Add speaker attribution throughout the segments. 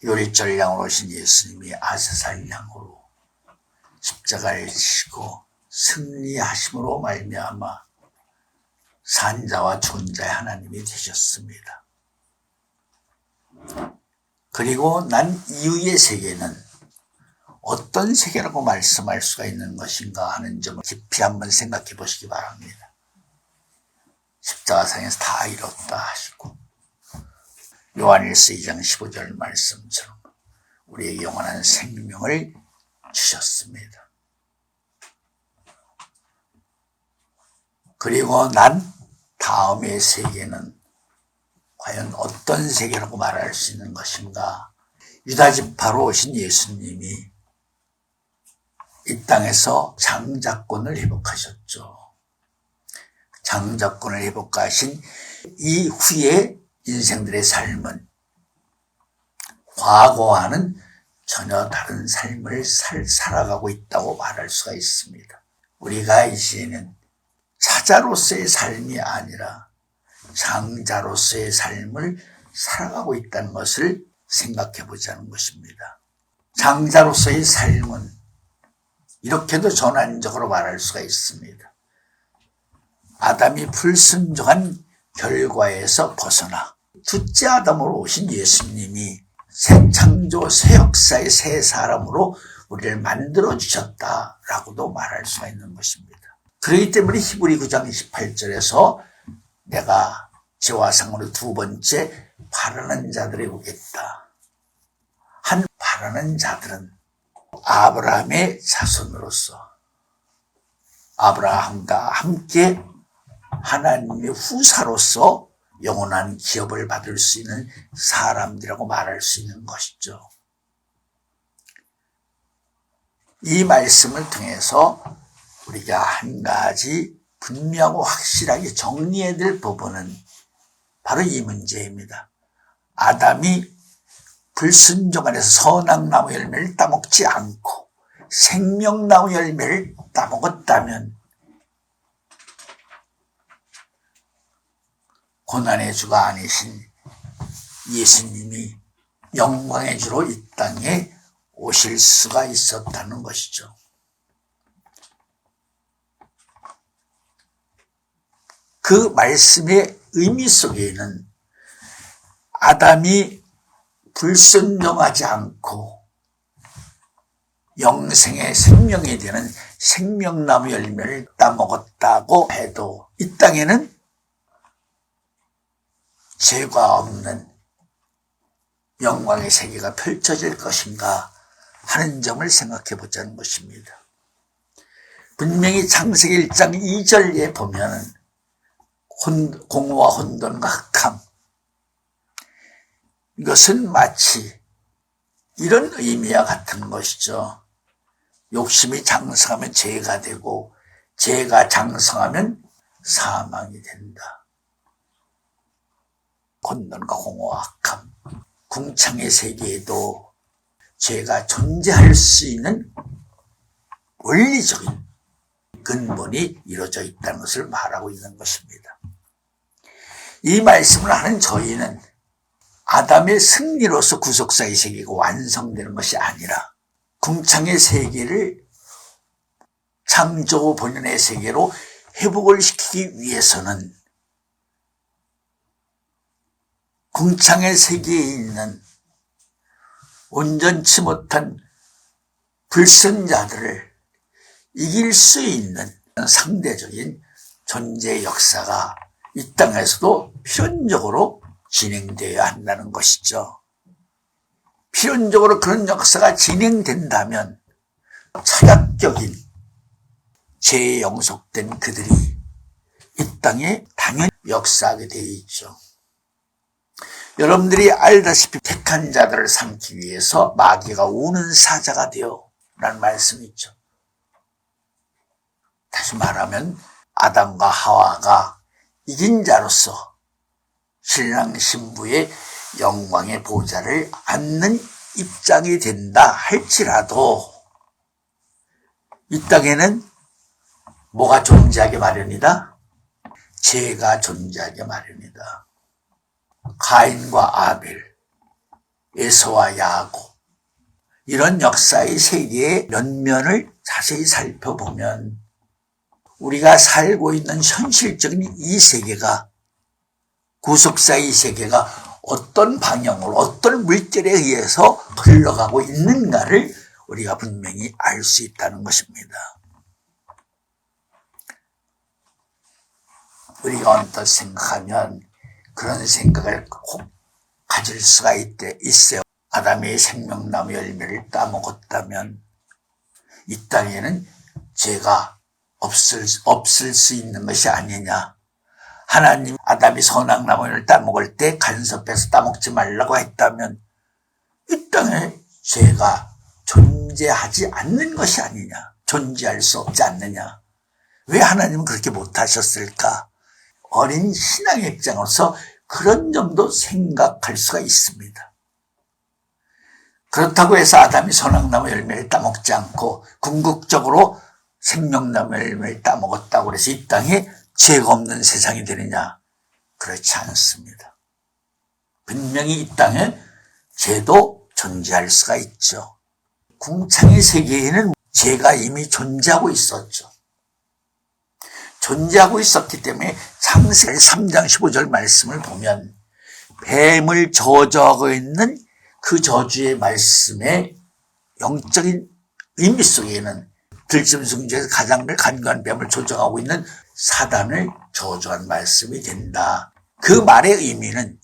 Speaker 1: 요리절 양으로 오신 예수님이 아세살 양으로 십자가에 지시고 승리하심으로 말미암아 산자와 존자의 하나님이 되셨습니다. 그리고 난 이후의 세계는 어떤 세계라고 말씀할 수가 있는 것인가 하는 점을 깊이 한번 생각해 보시기 바랍니다. 십자가상에서 다 이뤘다 하시고 요한일서 2장 15절 말씀처럼 우리에게 영원한 생명을 주셨습니다. 그리고 난 다음의 세계는 과연 어떤 세계라고 말할 수 있는 것인가? 유다지파로 오신 예수님이 이 땅에서 장자권을 회복하셨죠. 장자권을 회복하신 이후의 인생들의 삶은 과거와는 전혀 다른 삶을 살아가고 있다고 말할 수가 있습니다. 우리가 이제는 사자로서의 삶이 아니라 장자로서의 삶을 살아가고 있다는 것을 생각해 보자는 것입니다. 장자로서의 삶은 이렇게도 전환적으로 말할 수가 있습니다. 아담이 불순종한 결과에서 벗어나 둘째 아담으로 오신 예수님이 새 창조, 새 역사의 새 사람으로 우리를 만들어주셨다라고도 말할 수가 있는 것입니다. 그렇기 때문에 히브리 9장 28절에서 내가 제화상으로 두 번째 바라는 자들에 오겠다. 한 바라는 자들은 아브라함의 자손으로서 아브라함과 함께 하나님의 후사로서 영원한 기업을 받을 수 있는 사람들이라고 말할 수 있는 것이죠. 이 말씀을 통해서 우리가 한 가지 분명하고 확실하게 정리해야 될 부분은 바로 이 문제입니다. 아담이 불순종 안에서 선악나무 열매를 따먹지 않고 생명나무 열매를 따먹었다면 고난의 주가 아니신 예수님이 영광의 주로 이 땅에 오실 수가 있었다는 것이죠. 그 말씀의 의미 속에는 아담이 불순종하지 않고 영생의 생명이 되는 생명나무 열매를 따먹었다고 해도 이 땅에는 죄가 없는 영광의 세계가 펼쳐질 것인가 하는 점을 생각해 보자는 것입니다. 분명히 창세기 1장 2절에 보면 공허와 혼돈과 흑암, 이것은 마치 이런 의미와 같은 것이죠. 욕심이 장성하면 죄가 되고 죄가 장성하면 사망이 된다. 혼돈과 공허와 흑암, 궁창의 세계에도 죄가 존재할 수 있는 원리적인 근본이 이루어져 있다는 것을 말하고 있는 것입니다. 이 말씀을 하는 저희는 아담의 승리로서 구속사의 세계가 완성되는 것이 아니라 궁창의 세계를 창조 본연의 세계로 회복을 시키기 위해서는 궁창의 세계에 있는 온전치 못한 불선자들을 이길 수 있는 상대적인 존재 역사가 이 땅에서도 필연적으로 진행되어야 한다는 것이죠. 필연적으로 그런 역사가 진행된다면 철학적인 죄에 영속된 그들이 이 땅에 당연히 역사하게 되어 있죠. 여러분들이 알다시피 택한 자들을 삼기 위해서 마귀가 우는 사자가 되어 라는 말씀이 있죠. 다시 말하면 아담과 하와가 이긴 자로서 신랑 신부의 영광의 보좌를 앉는 입장이 된다 할지라도 이 땅에는 뭐가 존재하게 마련이다? 죄가 존재하게 마련이다. 가인과 아벨, 에서와 야곱, 이런 역사의 세계의 면면을 자세히 살펴보면 우리가 살고 있는 현실적인 이 세계가, 구속사의 세계가 어떤 방향으로, 어떤 물결에 의해서 흘러가고 있는가를 우리가 분명히 알 수 있다는 것입니다. 우리가 언뜻 생각하면 그런 생각을 꼭 가질 수가 있어요. 아담이 생명나무 열매를 따먹었다면 이 땅에는 죄가 없을 수 있는 것이 아니냐. 하나님 아담이 선악나무를 따먹을 때 간섭해서 따먹지 말라고 했다면 이 땅에 죄가 존재하지 않는 것이 아니냐. 존재할 수 없지 않느냐. 왜 하나님은 그렇게 못하셨을까? 어린 신앙의 입장으로서 그런 점도 생각할 수가 있습니다. 그렇다고 해서 아담이 선악나무 열매를 따먹지 않고 궁극적으로 생명나무 열매를 따먹었다고 해서 이 땅에 죄가 없는 세상이 되느냐? 그렇지 않습니다. 분명히 이 땅에 죄도 존재할 수가 있죠. 궁창의 세계에는 죄가 이미 존재하고 있었죠. 존재하고 있었기 때문에 창세기 3장 15절 말씀을 보면 뱀을 저주하고 있는 그 저주의 말씀의 영적인 의미 속에는 들짐승 중에서 가장 간교한 뱀을 조종하고 있는 사단을 저주한 말씀이 된다. 그 말의 의미는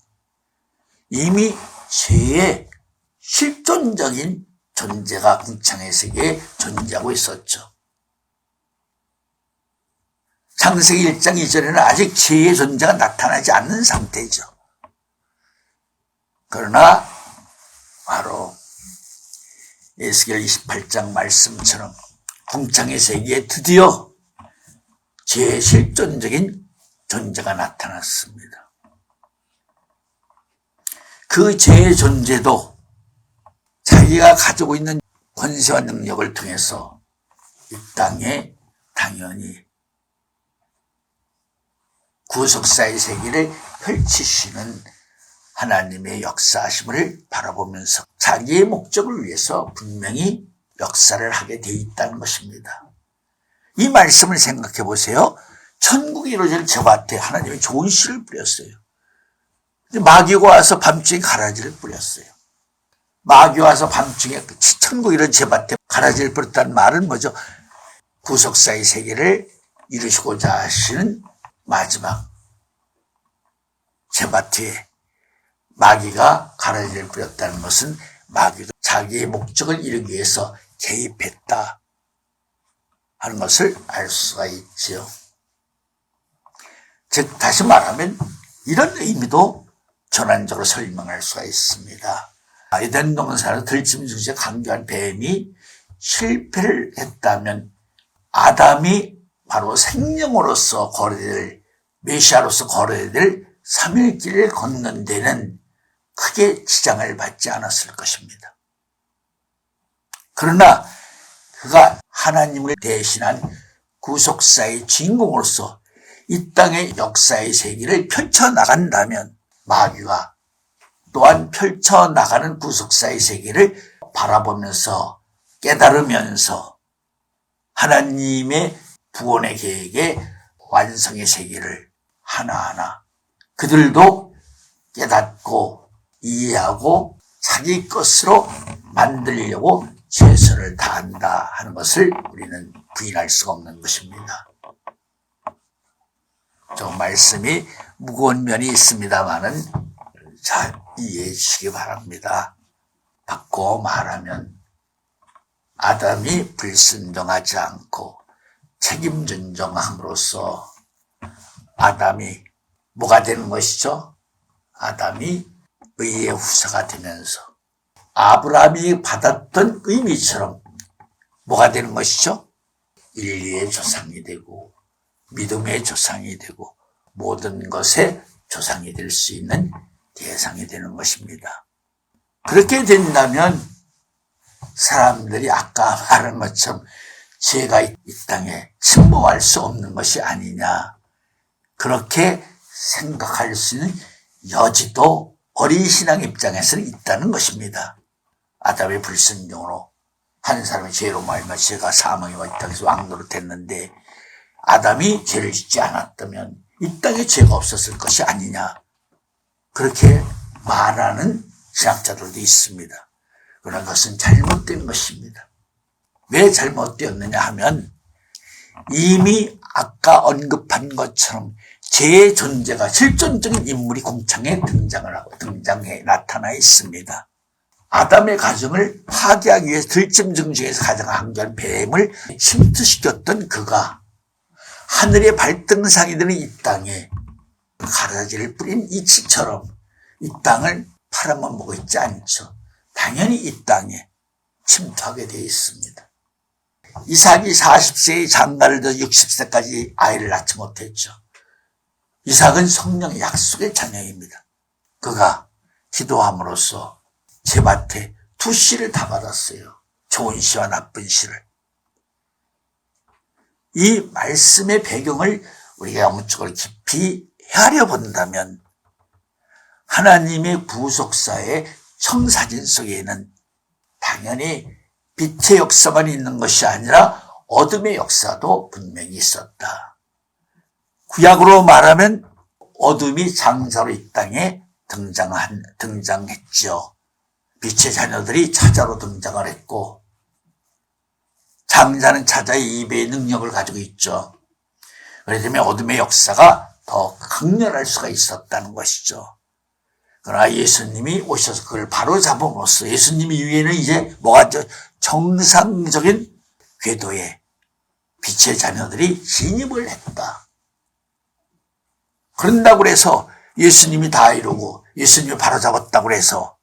Speaker 1: 이미 죄의 실존적인 존재가 궁창의 세계에 존재하고 있었죠. 창세기 1장 2절에는 아직 죄의 존재가 나타나지 않는 상태죠. 그러나 바로 에스겔 28장 말씀처럼 궁창의 세계에 드디어 죄의 실존적인 존재가 나타났습니다. 그 죄의 존재도 자기가 가지고 있는 권세와 능력을 통해서 이 땅에 당연히 구속사의 세계를 펼치시는 하나님의 역사하심을 바라보면서 자기의 목적을 위해서 분명히 역사를 하게 돼 있다는 것입니다. 이 말씀을 생각해 보세요. 천국이 이루어질 제밭에 하나님이 좋은 씨를 뿌렸어요. 마귀가 와서 밤중에 가라지를 뿌렸어요. 마귀가 와서 밤중에 천국이 이루어질 제밭에 가라지를 뿌렸다는 말은 뭐죠? 구속사의 세계를 이루시고자 하시는 마지막 제밭에 마귀가 가라지를 뿌렸다는 것은 마귀도 자기의 목적을 이루기 위해서 개입했다 하는 것을 알 수가 있지요. 즉 다시 말하면 이런 의미도 전환적으로 설명할 수가 있습니다. 에덴 동산에서 들짐승의 강교한 뱀이 실패를 했다면 아담이 바로 생명으로서 거래될, 메시아로서 거래될 3일 길을 걷는 데는 크게 지장을 받지 않았을 것입니다. 그러나 그가 하나님을 대신한 구속사의 주인공으로서 이 땅의 역사의 세계를 펼쳐나간다면 마귀가 또한 펼쳐나가는 구속사의 세계를 바라보면서 깨달으면서 하나님의 구원의 계획의 완성의 세계를 하나하나 그들도 깨닫고 이해하고 자기 것으로 만들려고 최선을 다한다 하는 것을 우리는 부인할 수가 없는 것입니다. 좀 말씀이 무거운 면이 있습니다만은 잘 이해해 주시기 바랍니다. 바꿔 말하면 아담이 불순종하지 않고 책임전정함으로써 아담이 뭐가 되는 것이죠? 아담이 의의 후사가 되면서 아브라함이 받았던 의미처럼 뭐가 되는 것이죠? 인류의 조상이 되고 믿음의 조상이 되고 모든 것의 조상이 될 수 있는 대상이 되는 것입니다. 그렇게 된다면 사람들이 아까 말한 것처럼 죄가 이 땅에 침범할 수 없는 것이 아니냐 그렇게 생각할 수 있는 여지도 어린 신앙 입장에서는 있다는 것입니다. 아담의 불순종으로 한 사람의 죄로 말미암아 죄가 사망이 와 이 땅에서 왕노릇했는데 아담이 죄를 짓지 않았다면 이 땅에 죄가 없었을 것이 아니냐, 그렇게 말하는 신학자들도 있습니다. 그러나 그것은 잘못된 것입니다. 왜 잘못되었느냐 하면 이미 아까 언급한 것처럼 죄의 존재가 실존적인 인물이 공창에 등장해 나타나 있습니다. 아담의 가정을 파괴하기 위해서 들짐승 중에서 가장 강조한 뱀을 침투시켰던 그가 하늘의 발등상이 되는 이 땅에 가라지를 뿌린 이치처럼 이 땅을 팔아만 보고 있지 않죠. 당연히 이 땅에 침투하게 되어 있습니다. 이삭이 40세에 장가를 둬 60세까지 아이를 낳지 못했죠. 이삭은 성령의 약속의 자녀입니다. 그가 기도함으로써 제밭에 두 씨를 다 받았어요. 좋은 씨와 나쁜 씨를. 이 말씀의 배경을 우리가 영적으로 깊이 헤아려 본다면 하나님의 구속사의 청사진 속에는 당연히 빛의 역사만 있는 것이 아니라 어둠의 역사도 분명히 있었다. 구약으로 말하면 어둠이 장자로 이 땅에 등장했죠. 빛의 자녀들이 차자로 등장을 했고, 장자는 차자의 입의 능력을 가지고 있죠. 그렇기 때문에 어둠의 역사가 더 강렬할 수가 있었다는 것이죠. 그러나 예수님이 오셔서 그걸 바로 잡아먹었어요. 예수님 이후에는 이제 뭐가 정상적인 궤도에 빛의 자녀들이 진입을 했다. 그런다고 해서 예수님이 다 이루고 예수님이 바로 잡았다고 해서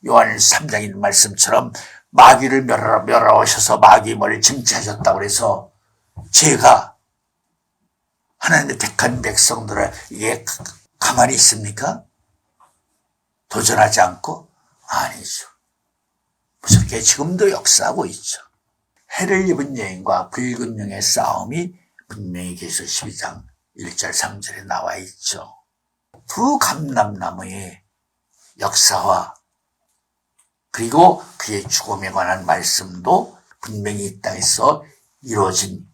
Speaker 1: 요한 3장에 있는 말씀처럼 마귀를 멸하셔서 마귀의 머리를 징치하셨다고 해서 죄가 하나님의 택한 백성들을 이게 가만히 있습니까? 도전하지 않고? 아니죠. 무섭게 지금도 역사하고 있죠. 해를 입은 여인과 붉은 용의 싸움이 분명히 계속 12장 1절 3절에 나와 있죠. 두 감람나무의 역사와 그리고 그의 죽음에 관한 말씀도 분명히 이 땅에서 이루어진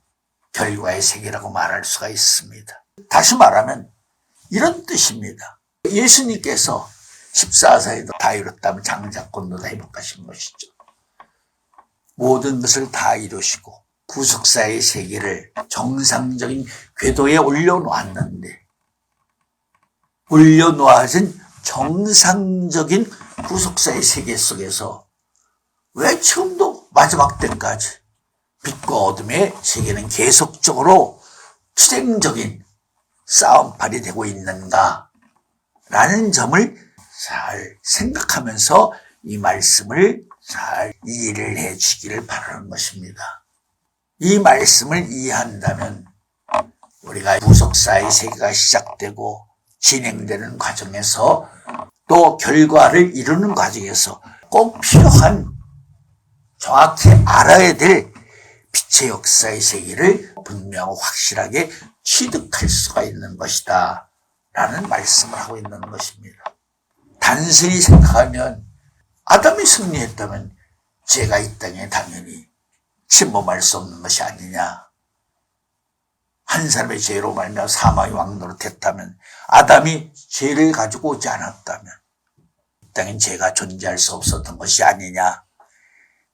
Speaker 1: 결과의 세계라고 말할 수가 있습니다. 다시 말하면 이런 뜻입니다. 예수님께서 14사에도 다 이뤘다면 장자권도 다 회복하신 것이죠. 모든 것을 다 이루시고 구속사의 세계를 정상적인 궤도에 올려놓았는데, 올려놓아진 정상적인 구속사의 세계 속에서 왜 지금도 마지막 때까지 빛과 어둠의 세계는 계속적으로 투쟁적인 싸움팔이 되고 있는가 라는 점을 잘 생각하면서 이 말씀을 잘 이해를 해 주기를 바라는 것입니다. 이 말씀을 이해한다면 우리가 구속사의 세계가 시작되고 진행되는 과정에서 또 결과를 이루는 과정에서 꼭 필요한, 정확히 알아야 될 빛의 역사의 세계를 분명하고 확실하게 취득할 수가 있는 것이다 라는 말씀을 하고 있는 것입니다. 단순히 생각하면 아담이 승리했다면 죄가 이 땅에 당연히 침범할 수 없는 것이 아니냐. 한 사람의 죄로 말미암아 사망이 왕노릇했다면, 아담이 죄를 가지고 오지 않았다면 이 땅엔 죄가 존재할 수 없었던 것이 아니냐.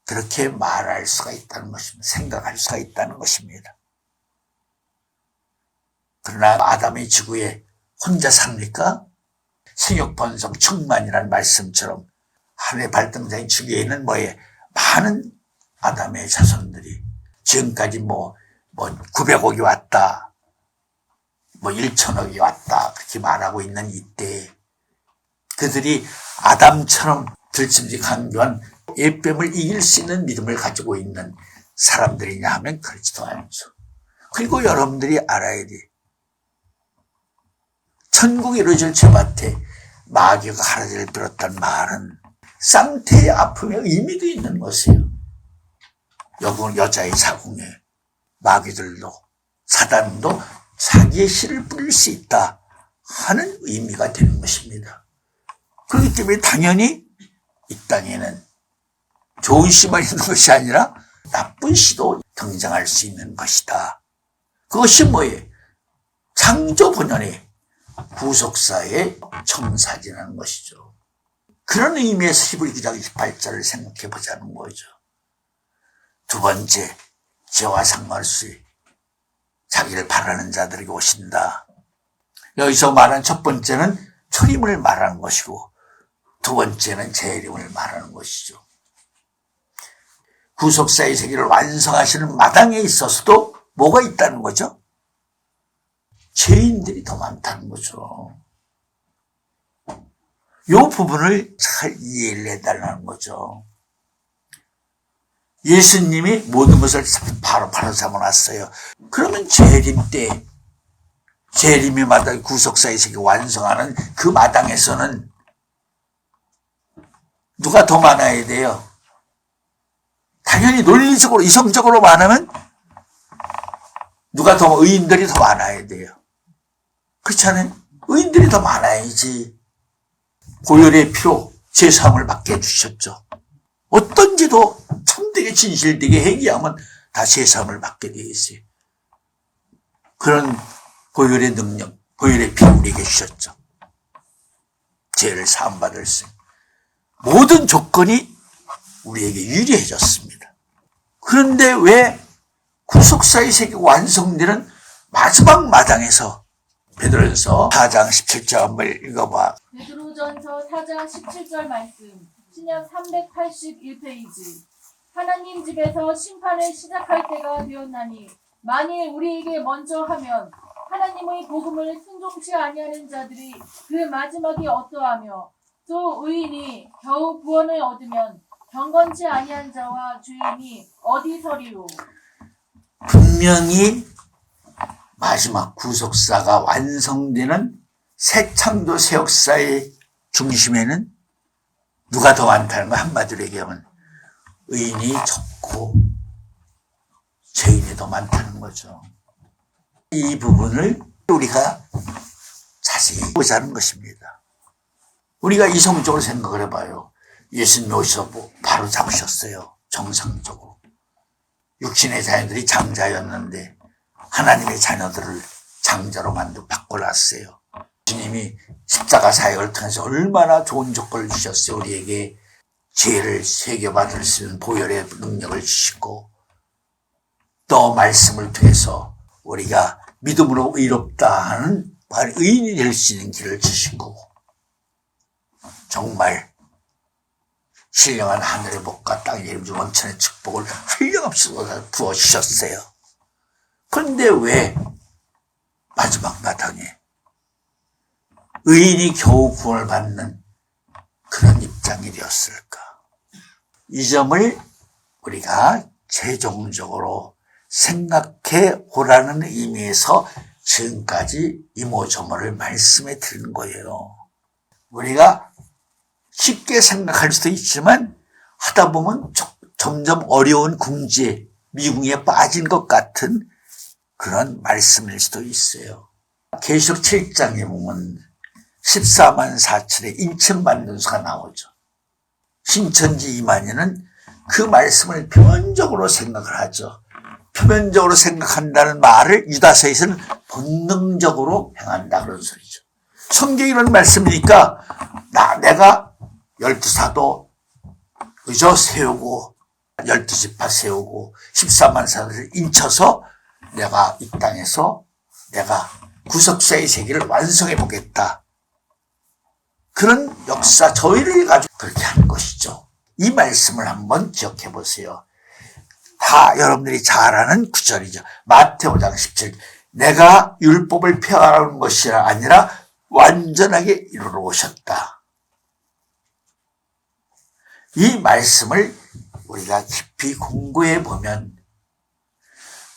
Speaker 1: 그렇게 말할 수가 있다는 것입니다. 생각할 수가 있다는 것입니다. 그러나 아담의 지구에 혼자 삽니까? 생육번성 충만이라는 말씀처럼 하늘의 발등상의 지구에는 많은 아담의 자손들이 지금까지 900억이 왔다, 1천억이 왔다, 그렇게 말하고 있는 이때에 그들이 아담처럼 들짐승 강교한 예뱀을 이길 수 있는 믿음을 가지고 있는 사람들이냐 하면 그렇지도 않죠. 그리고 여러분들이 알아야 돼. 천국이 이루어질 제밭에 마귀가 가라지를 들었단 말은 쌍태의 아픔의 의미도 있는 것이에요. 여자의 자궁에 마귀들도 사단도 자기의 씨를 뿌릴 수 있다 하는 의미가 되는 것입니다. 그렇기 때문에 당연히 이 땅에는 좋은 씨만 있는 것이 아니라 나쁜 씨도 등장할 수 있는 것이다. 그것이 뭐예요? 창조 본연의 구속사의 청사진하는 것이죠. 그런 의미에서 히브리 9장 28절을 생각해 보자는 거죠. 두 번째, 죄와 상관없이 자기를 바라는 자들에게 오신다. 여기서 말한 첫 번째는 초림을 말하는 것이고 두 번째는 재림을 말하는 것이죠. 구속사의 세계를 완성하시는 마당에 있어서도 뭐가 있다는 거죠? 죄인들이 더 많다는 거죠. 이 부분을 잘 이해를 해달라는 거죠. 예수님이 모든 것을 바로 삼아놨어요. 그러면 재림 때, 재림의 마당, 구속사의 세계 완성하는 그 마당에서는 누가 더 많아야 돼요? 당연히 논리적으로, 이성적으로 말하면 누가 더, 의인들이 더 많아야 돼요. 그렇잖아요? 의인들이 더 많아야지. 고열의 피로 제사함을 받게 해주셨죠. 어떤 죄도 참되게 진실되게 회개하면 다 제사함을 받게 되어 있어요. 그런 고열의 능력, 고열의 피 우리에게 주셨죠. 죄를 사함받을 수 있는 모든 조건이 우리에게 유리해졌습니다. 그런데 왜 구속사의 세계가 완성되는 마지막 마당에서 베드로전서 4장 17절 한번 읽어봐.
Speaker 2: 베드로전서 4장 17절 말씀, 신약 381페이지. 하나님 집에서 심판을 시작할 때가 되었나니 만일 우리에게 먼저 하면 하나님의 복음을 순종치 아니하는 자들이 그 마지막이 어떠하며 또 의인이 겨우 구원을 얻으면 경건치 아니한 자와 죄인이 어디 서리요.
Speaker 1: 분명히 마지막 구속사가 완성되는 새 창조 새 역사의 중심에는 누가 더 많다는 거 한마디로 얘기하면 의인이 적고 죄인이 더 많다는 거죠. 이 부분을 우리가 자세히 보자는 것입니다. 우리가 이성적으로 생각을 해봐요. 예수님이 오셔서 바로 잡으셨어요. 정상적으로. 육신의 자녀들이 장자였는데 하나님의 자녀들을 장자로 바꿔놨어요. 주님이 십자가 사역을 통해서 얼마나 좋은 조건을 주셨어요. 우리에게 죄를 회개받을 수 있는 보혈의 능력을 주시고 또 말씀을 통해서 우리가 믿음으로 의롭다 하는 의인이 될 수 있는 길을 주시고 정말 신령한 하늘의 복과 땅의 이름 원천의 축복을 한량없이 부어주셨어요. 그런데 왜 마지막 마당에 의인이 겨우 구원을 받는 그런 입장이 되었을까? 이 점을 우리가 최종적으로 생각해 보라는 의미에서 지금까지 이모저모를 말씀해 드린 거예요. 우리가 쉽게 생각할 수도 있지만 하다 보면 점점 어려운 궁지에 미궁에 빠진 것 같은 그런 말씀일 수도 있어요. 계시록 7장에 보면 14만 4천의 인천받는 수가 나오죠. 신천지 이만희는 그 말씀을 표면적으로 생각을 하죠. 표면적으로 생각한다는 말을 유다서에서는 본능적으로 행한다 그런 소리죠. 성경이 이런 말씀이니까 내가 12사도 그저 세우고 12지파 세우고 14만 사람을 인쳐서 내가 이 땅에서 내가 구속사의 세계를 완성해 보겠다. 그런 역사 저희를 가지고 그렇게 하는 것이죠. 이 말씀을 한번 기억해 보세요. 다 여러분들이 잘 아는 구절이죠. 마태오 5장 17. 내가 율법을 폐하라는 것이 아니라 완전하게 이루러 오셨다. 이 말씀을 우리가 깊이 공부해 보면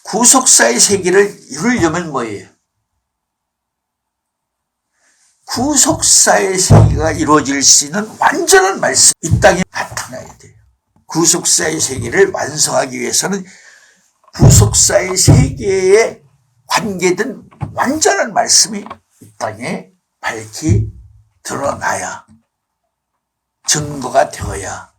Speaker 1: 구속사의 세계를 이루려면 뭐예요? 구속사의 세계가 이루어질 수 있는 완전한 말씀, 이 땅에 나타나야 돼요. 구속사의 세계를 완성하기 위해서는 구속사의 세계에 관계된 완전한 말씀이 이 땅에 밝히 드러나야 증거가 되어야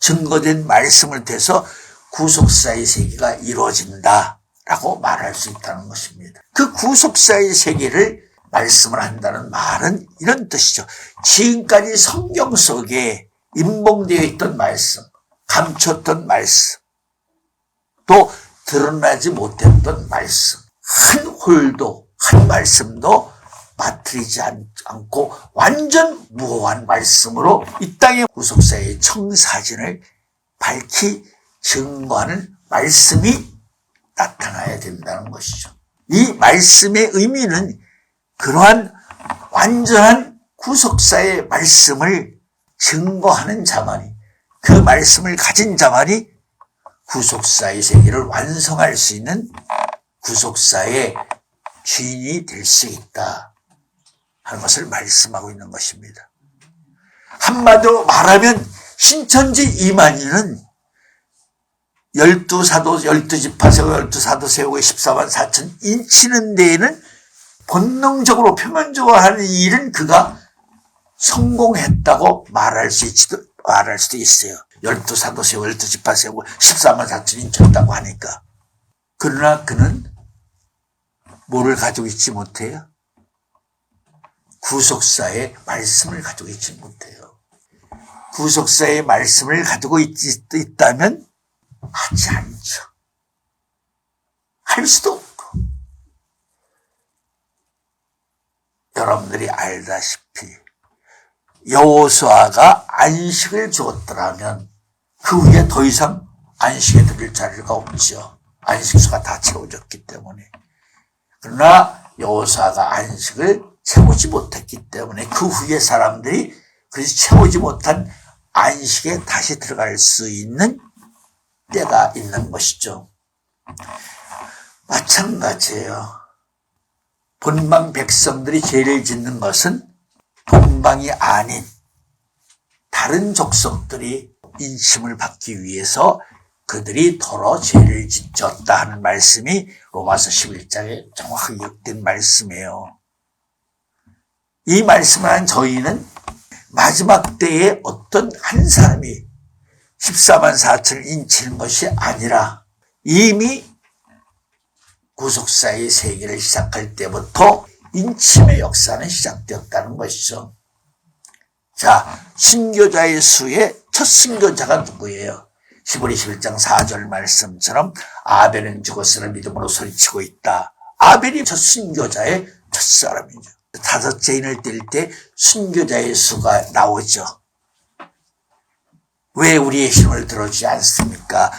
Speaker 1: 증거된 말씀을 통해서 구속사의 세계가 이루어진다라고 말할 수 있다는 것입니다. 그 구속사의 세계를 말씀을 한다는 말은 이런 뜻이죠. 지금까지 성경 속에 인봉되어 있던 말씀, 감췄던 말씀, 또 드러나지 못했던 말씀, 한 홀도, 한 말씀도 빠뜨리지 않고 완전 무효한 말씀으로 이 땅의 구속사의 청사진을 밝히 증거하는 말씀이 나타나야 된다는 것이죠. 이 말씀의 의미는 그러한 완전한 구속사의 말씀을 증거하는 자만이, 그 말씀을 가진 자만이 구속사의 세계를 완성할 수 있는 구속사의 주인이 될 수 있다 하는 것을 말씀하고 있는 것입니다. 한마디로 말하면 신천지 이만희는 12사도, 12지파 세우고 12사도 세우고 14만 4천 인치는 데에는 본능적으로 표면적으로 하는 일은 그가 성공했다고 말할 수도 있어요. 12사도 세우고 12지파 세우고 14만 4천 인쳤다고 하니까. 그러나 그는 뭐를 가지고 있지 못해요? 구속사의 말씀을 가지고 있지 못해요. 구속사의 말씀을 가지고 있다면 하지 않죠. 할 수도 없고. 여러분들이 알다시피 여호수아가 안식을 주었더라면 그 후에 더 이상 안식에 드릴 자리가 없죠. 안식수가 다 채워졌기 때문에. 그러나 여호수아가 안식을 채우지 못했기 때문에 그 후에 사람들이 그래서 채우지 못한 안식에 다시 들어갈 수 있는 때가 있는 것이죠. 마찬가지예요. 본방 백성들이 죄를 짓는 것은 본방이 아닌 다른 족속들이 인침을 받기 위해서 그들이 더러 죄를 짓졌다 하는 말씀이 로마서 11장에 정확하게 기록된 말씀이에요. 이 말씀을 한 저희는 마지막 때에 어떤 한 사람이 14만 4천을 인치는 것이 아니라 이미 구속사의 세계를 시작할 때부터 인침의 역사는 시작되었다는 것이죠. 자, 순교자의 수의 첫 순교자가 누구예요? 히브리 11장 4절 말씀처럼 아벨은 죽었으나 믿음으로 소리치고 있다. 아벨이 첫 순교자의 첫 사람이죠. 다섯 죄인을 뗄 때 순교자의 수가 나오죠. 왜 우리의 힘을 들어주지 않습니까?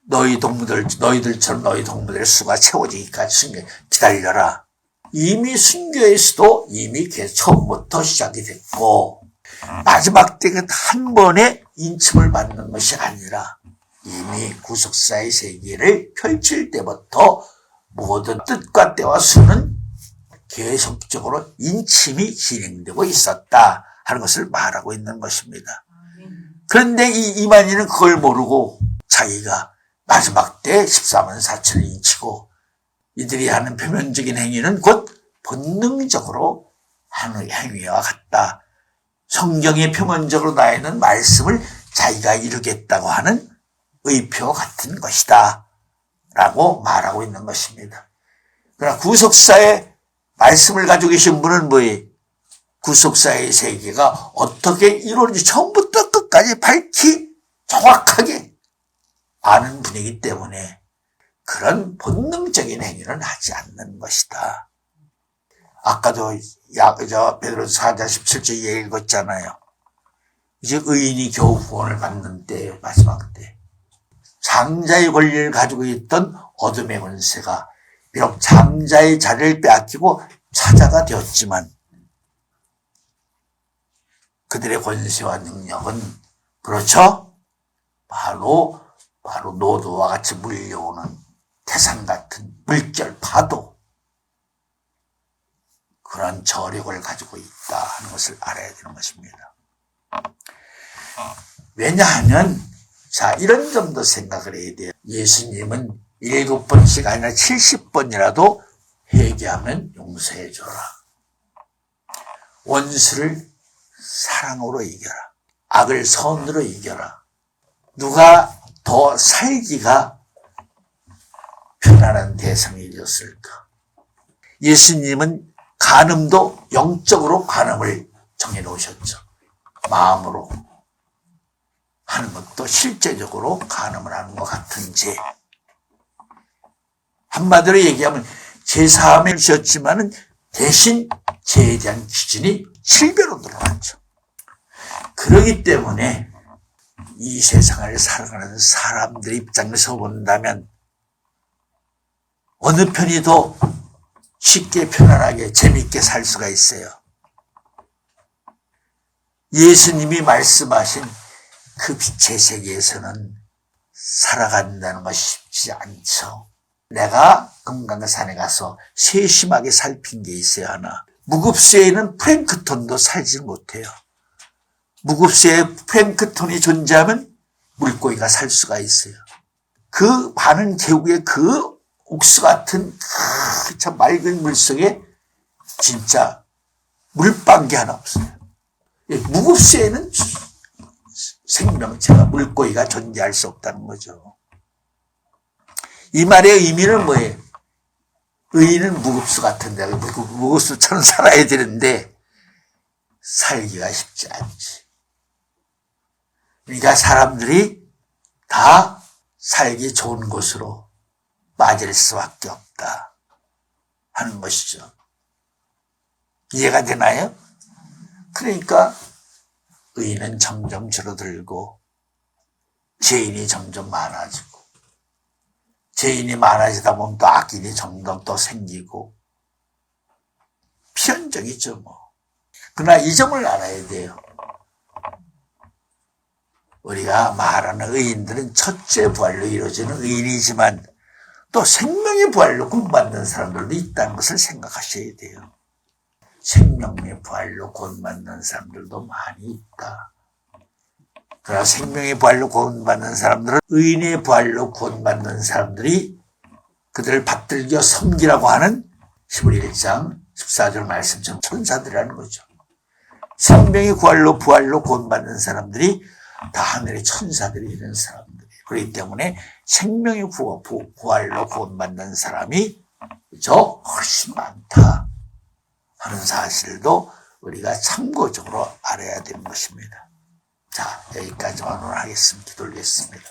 Speaker 1: 너희들처럼 너희 동무들의 수가 채워지기까지 기다려라. 이미 순교의 수도 이미 처음부터 시작이 됐고, 마지막 때 한 번에 인침을 받는 것이 아니라 이미 구속사의 세계를 펼칠 때부터 모든 뜻과 때와 수는 계속적으로 인침이 진행되고 있었다 하는 것을 말하고 있는 것입니다. 그런데 이 이만희는 그걸 모르고 자기가 마지막 때 14만 4천을 인치고 이들이 하는 표면적인 행위는 곧 본능적으로 하는 행위와 같다. 성경의 표면적으로 나와 있는 말씀을 자기가 이루겠다고 하는 의표 같은 것이다 라고 말하고 있는 것입니다. 그러나 구속사의 말씀을 가지고 계신 분은 뭐예요? 구속사의 세계가 어떻게 이루어지는지 처음부터 끝까지 밝히 정확하게 아는 분이기 때문에 그런 본능적인 행위는 하지 않는 것이다. 아까도 베드로서 4장 17절에 읽었잖아요. 이제 의인이 겨우 구원을 받는 때, 마지막 때 장자의 권리를 가지고 있던 어둠의 권세가 비록 장자의 자리를 빼앗기고 차자가 되었지만 그들의 권세와 능력은 그렇죠? 바로 노도와 같이 물려오는 태산 같은 물결 파도, 그런 저력을 가지고 있다 하는 것을 알아야 되는 것입니다. 왜냐하면 자, 이런 점도 생각을 해야 돼요. 예수님은 7번씩 아니라 70번이라도 회개하면 용서해 줘라. 원수를 사랑으로 이겨라. 악을 선으로 이겨라. 누가 더 살기가 편안한 대상이 되었을까? 예수님은 간음도 영적으로 간음을 정해놓으셨죠. 마음으로 하는 것도 실제적으로 간음을 하는 것 같은 죄. 한마디로 얘기하면 제사함을 주셨지만은 대신 죄에 대한 기준이 7배로 늘어났죠. 그렇기 때문에 이 세상을 살아가는 사람들 입장에서 본다면 어느 편이 더 쉽게 편안하게 재미있게 살 수가 있어요. 예수님이 말씀하신 그 빛의 세계에서는 살아간다는 것이 쉽지 않죠. 내가 금강산에 가서 세심하게 살핀 게 있어야 하나. 무급수에는 플랭크톤도 살지 못해요. 무급수에 플랭크톤이 존재하면 물고기가 살 수가 있어요. 그 많은 계곡의 그 옥수 같은 참 맑은 물속에 진짜 물방개 하나 없어요. 무급수에는 생명체가 물고기가 존재할 수 없다는 거죠. 이 말의 의미는 뭐예요? 의인은 무급수 같은데 무급수처럼 살아야 되는데 살기가 쉽지 않지. 그러니까 사람들이 다 살기 좋은 곳으로 빠질 수밖에 없다 하는 것이죠. 이해가 되나요? 그러니까 의인은 점점 줄어들고 죄인이 점점 많아지고 죄인이 많아지다 보면 또 악인이 점점 또 생기고 필연적이죠 뭐. 그러나 이 점을 알아야 돼요. 우리가 말하는 의인들은 첫째 부활로 이루어지는 의인이지만 또 생명의 부활로 구원받는 사람들도 있다는 것을 생각하셔야 돼요. 생명의 부활로 구원받는 사람들도 많이 있다. 그러나 생명의 부활로 구원받는 사람들은 의인의 부활로 구원받는 사람들이 그들을 받들겨 섬기라고 하는 히브리 1장 14절 말씀처럼 천사들이라는 거죠. 생명의 부활로 구원받는 사람들이 다 하늘의 천사들이 있는 사람들이에요. 그렇기 때문에 생명의 부활로 구원받는 사람이 저 훨씬 많다 하는 사실도 우리가 참고적으로 알아야 되는 것입니다. 자, 여기까지만 오늘 하겠습니다. 기도하겠습니다.